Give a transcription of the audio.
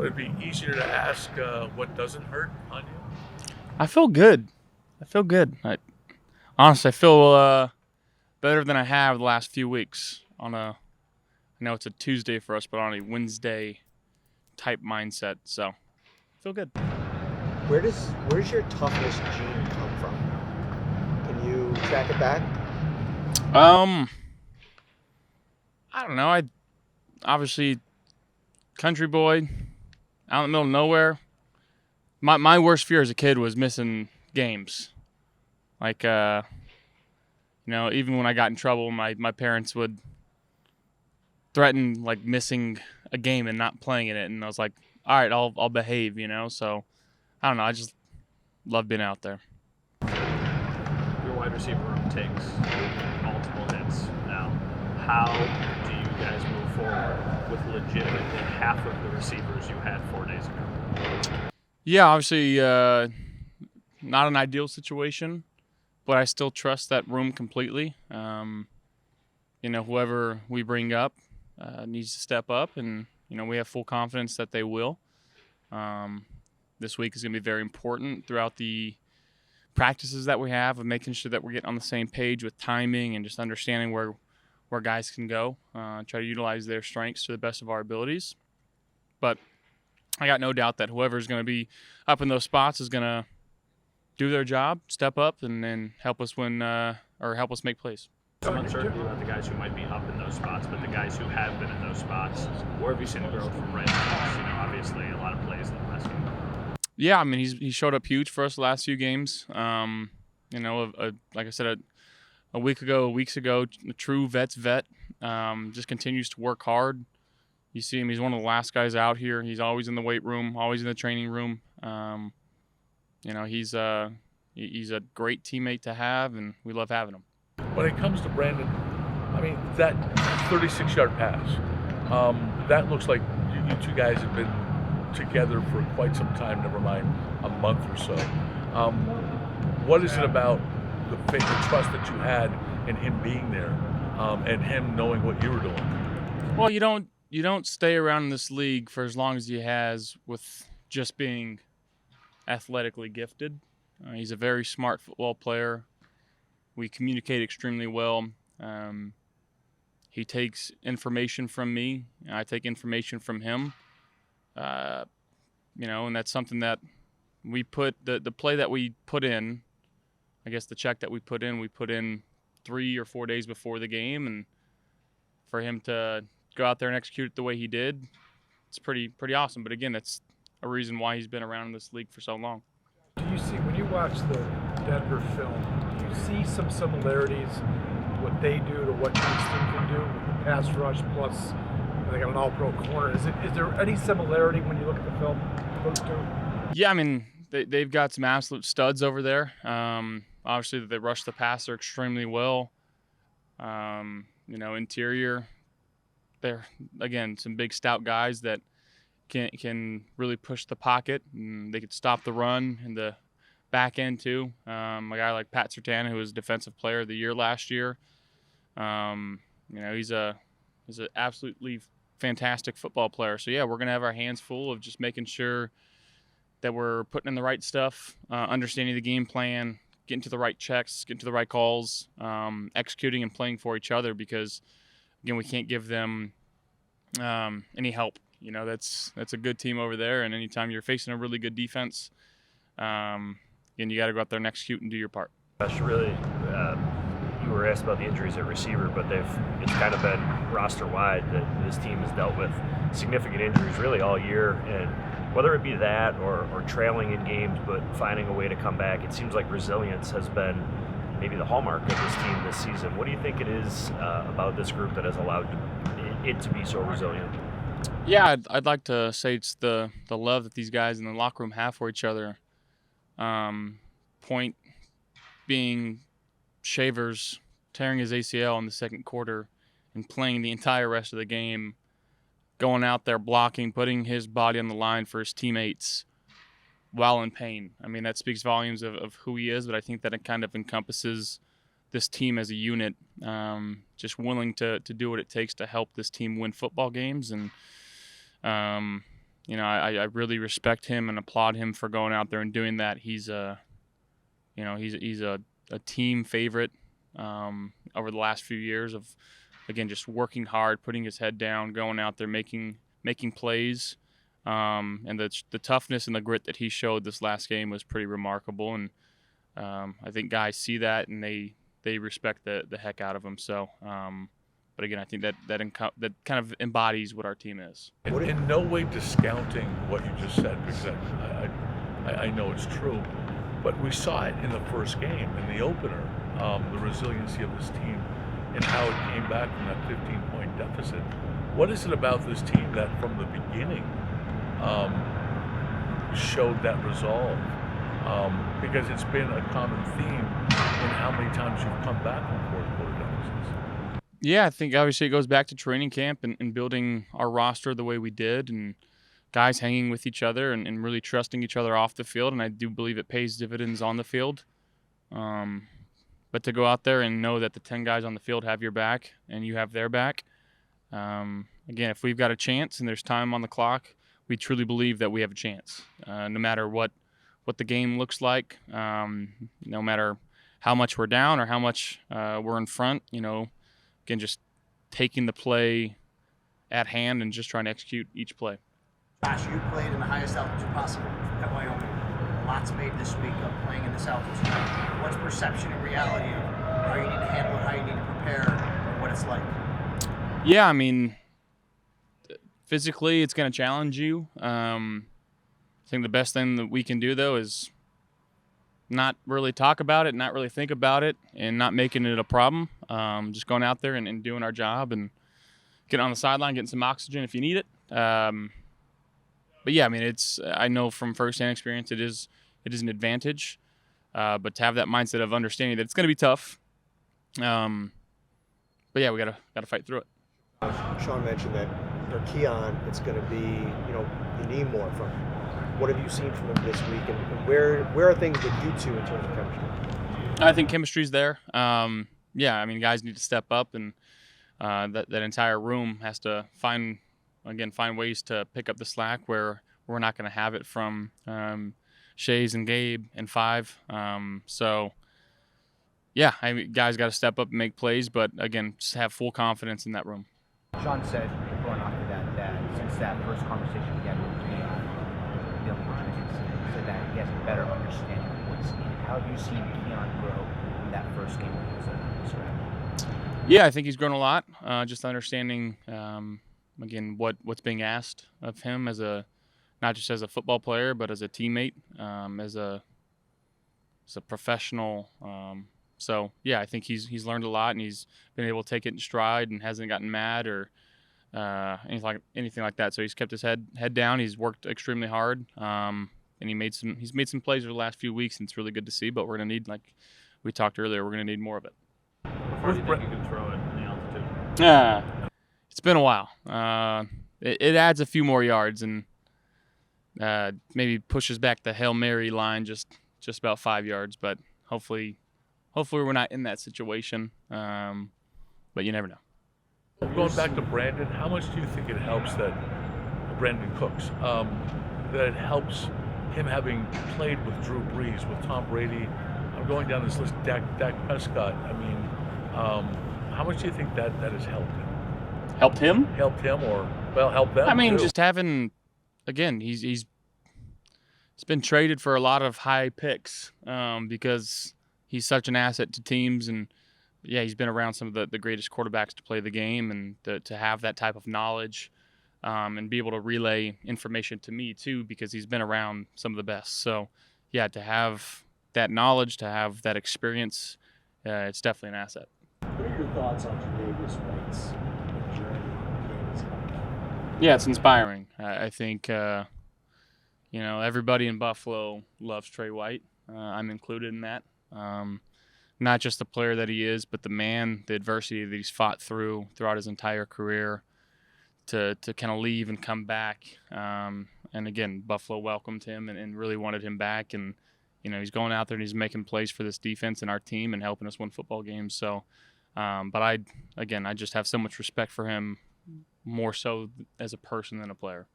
Would it be easier to ask what doesn't hurt on you? I feel good. Honestly, I feel better than I have the last few weeks. I know it's a Tuesday for us, but on a Wednesday type mindset. So, I feel good. Where's your toughness gene come from? Can you track it back? Um, I don't know. I obviously country boy out in the middle of nowhere. My worst fear as a kid was missing games. Like even when I got in trouble, my parents would threaten like missing a game and not playing in it, and I was like, all right, I'll behave. So I don't know. I just love being out there. Your wide receiver room takes multiple hits now. How do you guys move forward with legitimately half of the receivers you had 4 days ago? Yeah, obviously not an ideal situation, but I still trust that room completely. Whoever we bring up needs to step up, and we have full confidence that they will. This week is going to be very important throughout the practices that we have, of making sure that we're getting on the same page with timing and just understanding where guys can go. Try to utilize their strengths to the best of our abilities. But I got no doubt that whoever's going to be up in those spots is going to do their job, step up, and then help us win or help us make plays. Some uncertainty about the guys who might be up in those spots, but the guys who have been in those spots, where have you seen the growth from Ray? Obviously a lot of plays in the last game. Yeah, I mean he showed up huge for us the last few games. Like I said, weeks ago, a true vet. Just continues to work hard. You see him; he's one of the last guys out here. He's always in the weight room, always in the training room. He's a great teammate to have, and we love having him. When it comes to Brandon, I mean, that 36-yard pass, that looks like you two guys have been together for quite some time, never mind a month or so. What is it about the faith and trust that you had in him being there and him knowing what you were doing? Well, you don't stay around in this league for as long as he has with just being athletically gifted. He's a very smart football player. We communicate extremely well. He takes information from me. I take information from him. And that's something that we put the play that we put in. I guess the check that we put in 3 or 4 days before the game, and for him to go out there and execute it the way he did, it's pretty awesome. But again, that's a reason why he's been around in this league for so long. Do you see, when you watch the Denver film, do you see some similarities, what they do to what Houston can do with the pass rush plus they got an all-pro corner? Is there any similarity when you look at the film, those two? Yeah, I mean, they've got some absolute studs over there. Obviously, they rush the passer extremely well. Interior, they're, again, some big, stout guys that can really push the pocket, and they could stop the run in the back end too. A guy like Pat Surtain, who was Defensive Player of the Year last year, he's an absolutely fantastic football player. So yeah, we're gonna have our hands full of just making sure that we're putting in the right stuff, understanding the game plan, getting to the right checks, getting to the right calls, executing and playing for each other, because again, we can't give them any help. That's a good team over there, and anytime you're facing a really good defense, again, you got to go out there and execute and do your part. Gosh, really, you were asked about the injuries at receiver, but it's kind of been roster-wide that this team has dealt with significant injuries really all year, and whether it be that or trailing in games but finding a way to come back, it seems like resilience has been maybe the hallmark of this team this season. What do you think it is about this group that has allowed it to be so resilient? Yeah, I'd like to say it's the love that these guys in the locker room have for each other. Point being Shavers tearing his ACL in the second quarter and playing the entire rest of the game, going out there blocking, putting his body on the line for his teammates while in pain. I mean, that speaks volumes of who he is, but I think that it kind of encompasses this team as a unit, just willing to do what it takes to help this team win football games. And I really respect him and applaud him for going out there and doing that. He's a team favorite over the last few years of, again, just working hard, putting his head down, going out there, making plays. And the toughness and the grit that he showed this last game was pretty remarkable. And I think guys see that and they respect the heck out of him. So, but again, I think that kind of embodies what our team is. In no way discounting what you just said, because I know it's true, but we saw it in the first game, in the opener, the resiliency of this team and how it came back from that 15-point deficit. What is it about this team that from the beginning showed that resolve? Because it's been a common theme in how many times you've come back from fourth quarter deficits. Yeah, I think obviously it goes back to training camp and building our roster the way we did, and guys hanging with each other and really trusting each other off the field. And I do believe it pays dividends on the field. But to go out there and know that the 10 guys on the field have your back and you have their back, again, if we've got a chance and there's time on the clock, we truly believe that we have a chance, no matter what the game looks like, no matter how much we're down or how much we're in front. Again, just taking the play at hand and just trying to execute each play. Josh, you played in the highest altitude possible at Wyoming. Lots made this week of playing in this altitude. What's perception and reality of how you need to handle it, how you need to prepare, and what it's like? Yeah, I mean, physically it's going to challenge you. I think the best thing that we can do, though, is not really talk about it, not really think about it, and not making it a problem. Just going out there and doing our job and getting on the sideline, getting some oxygen if you need it. But yeah, I mean, I know from firsthand experience it is an advantage. But to have that mindset of understanding that it's going to be tough. But yeah, we gotta fight through it. Sean mentioned that for Keon, it's going to be, you need more from him. What have you seen from him this week, and where are things with you two in terms of chemistry? I think chemistry's there. Yeah, I mean, guys need to step up, and that entire room has to find ways to pick up the slack where we're not going to have it from Shays and Gabe and Five. So, yeah, guys got to step up and make plays, but again, just have full confidence in that room. Sean said, going off of that since that first conversation we had with Keon, he said that he has a better understanding of what's needed. How have you seen Keon grow in that first game when he was at Surrey? Yeah, I think he's grown a lot. Just understanding, again, what's being asked of him as not just as a football player, but as a teammate, as a professional. So yeah, I think he's learned a lot, and he's been able to take it in stride and hasn't gotten mad or anything like that. So he's kept his head down. He's worked extremely hard, and he's made some plays over the last few weeks, and it's really good to see. But we're gonna need, like we talked earlier, we're gonna need more of it. How far do you think you can throw it in the altitude? It's been a while. It adds a few more yards and maybe pushes back the Hail Mary line just about 5 yards. But hopefully we're not in that situation. But you never know. Going back to Brandon, how much do you think it helps that Brandon Cooks, that it helps him having played with Drew Brees, with Tom Brady? I'm going down this list, Dak Prescott. I mean, how much do you think that has helped him? Helped him? Helped him, or helped them? I mean, too. just having, again, he's been traded for a lot of high picks because he's such an asset to teams, and yeah, he's been around some of the greatest quarterbacks to play the game, and to have that type of knowledge and be able to relay information to me too, because he's been around some of the best. So yeah, to have that knowledge, to have that experience, it's definitely an asset. What are your thoughts on Tre'Davious White's journey in games coming? Yeah, it's inspiring. I think everybody in Buffalo loves Trey White. I'm included in that. Not just the player that he is, but the man, the adversity that he's fought throughout his entire career to kind of leave and come back. And again, Buffalo welcomed him and really wanted him back. And, he's going out there and he's making plays for this defense and our team and helping us win football games. So, but I just have so much respect for him, more so as a person than a player.